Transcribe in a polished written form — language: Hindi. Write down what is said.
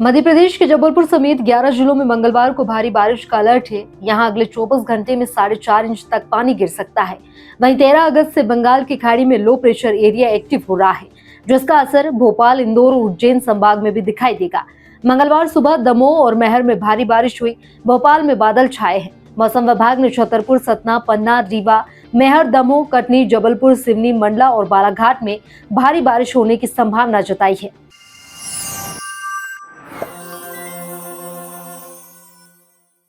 मध्य प्रदेश के जबलपुर समेत 11 जिलों में मंगलवार को भारी बारिश का अलर्ट है। यहां अगले 24 घंटे में 4.5 इंच तक पानी गिर सकता है। वहीं 13 अगस्त से बंगाल की खाड़ी में लो प्रेशर एरिया एक्टिव हो रहा है, जिसका असर भोपाल, इंदौर और उज्जैन संभाग में भी दिखाई देगा। मंगलवार सुबह दमोह और महर में भारी बारिश हुई। भोपाल में बादल छाए हैं। मौसम विभाग ने छतरपुर, सतना, पन्ना, रीवा, महर, दमोह, कटनी, जबलपुर, सिवनी, मंडला और बालाघाट में भारी बारिश होने की संभावना जताई है।